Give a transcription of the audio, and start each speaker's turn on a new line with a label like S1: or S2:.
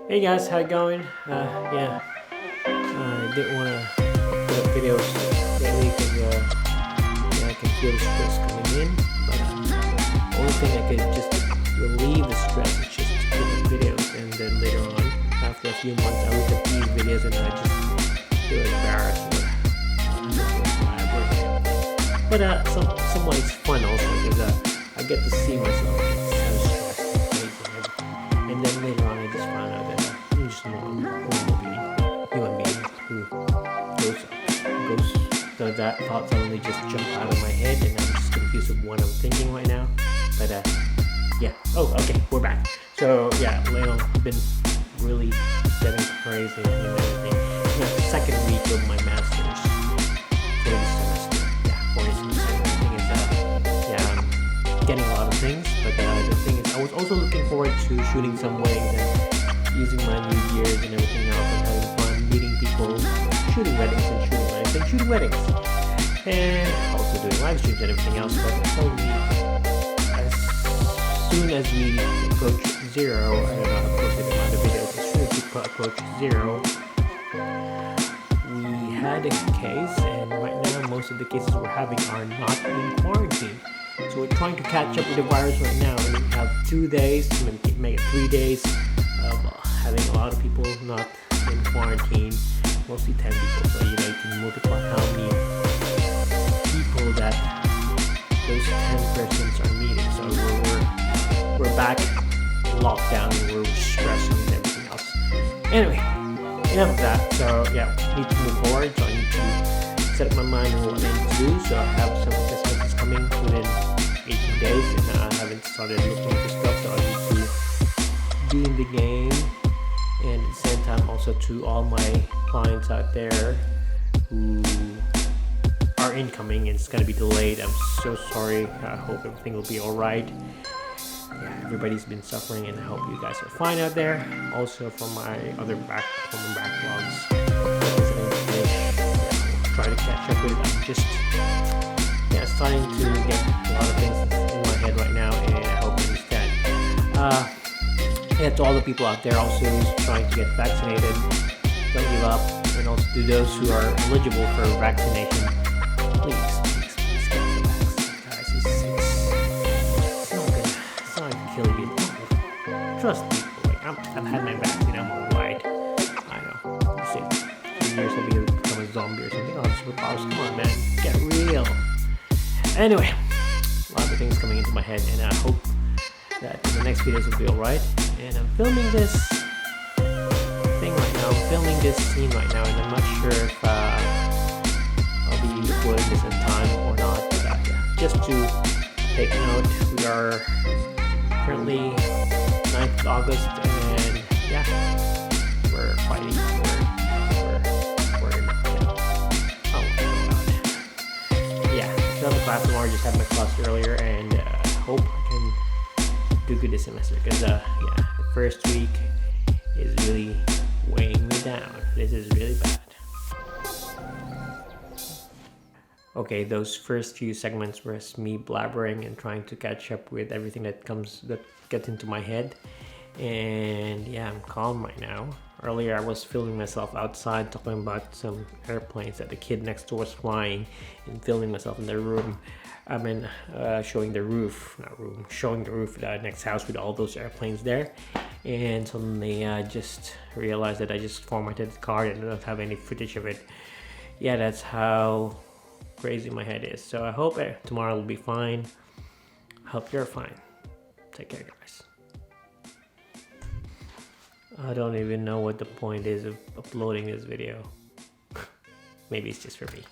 S1: Hey guys, how it going? Yeah, I didn't want to put up videos lately because I can feel the stress coming in. But the only thing I could just relieve the stress is just to put up videos, and then later on, after a few months, I look at these videos and I just feel embarrassed or but somewhat it's fun also because I get to see myself kind of stressed and crazy and everything. And then later on, I just found out that I'm just a normal human being who goes so that thought suddenly just jumped out of my head, and I'm just confused with what I'm thinking right now. But yeah. Oh, okay, we're back. So yeah, I've been really getting crazy and everything. It's the second week of my master's for this semester. Getting a lot of things, but the thing is I was also looking forward to shooting some weddings and using my New Year's and everything else and having fun meeting people, shooting weddings and also doing live streams and everything else. But slowly, as soon as we approach zero, I don't know how close it amount of videos, as soon as we approach zero, we had a case, and right now most of the cases we're having are not in quarantine. So we're trying to catch up with the virus right now, and we have 2 days, make it 3 days of having a lot of people not in quarantine, mostly 10 people. So you can multiply how many people that those 10 persons are meeting. So we're back in lockdown, and we're stressing and everything else. Anyway, enough of that. So yeah, need to move forward. So I need to set up my mind on what I need to do. So I have some assessments coming within 18 days, and I haven't started looking for stuff, so I need to be in the game. And at the same time, also to all my clients out there who are incoming and it's going to be delayed, I'm so sorry. I hope everything will be alright. Yeah, everybody's been suffering, and I hope you guys are fine out there. Also for my other backlogs, try to catch up with it. I'm just starting to get a lot of things in my head right now, and I hope you understand. Yeah, to all the people out there also who's trying to get vaccinated, don't give up. And also to those who are eligible for vaccination, please get the vaccine, guys. It's not gonna kill you. Trust people. I've had my vaccine. I'm alright. I know. You say 2 years I'll be able to become a zombie or something. Oh, superpowers. Come on, man. Get real. Anyway, a lot of things coming into my head, and I hope that the next videos will be alright. And I'm filming this thing right now. I'm filming this scene right now, and I'm not sure if I'll be uploading this in time or not. But yeah, just to take note, we are currently 9th of August, and yeah, we're fighting. The class tomorrow, just had my class earlier, and hope I can do good this semester because the first week is really weighing me down. This is really bad. Okay, those first few segments were me blabbering and trying to catch up with everything that gets into my head, and yeah, I'm calm right now. Earlier I was filming myself outside talking about some airplanes that the kid next door was flying, and filming myself in the room. Showing the roof of the next house with all those airplanes there. And suddenly I just realized that I just formatted the card and I don't have any footage of it. Yeah, that's how crazy my head is. So I hope tomorrow will be fine. I hope you're fine. Take care, guys. I don't even know what the point is of uploading this video. Maybe it's just for me.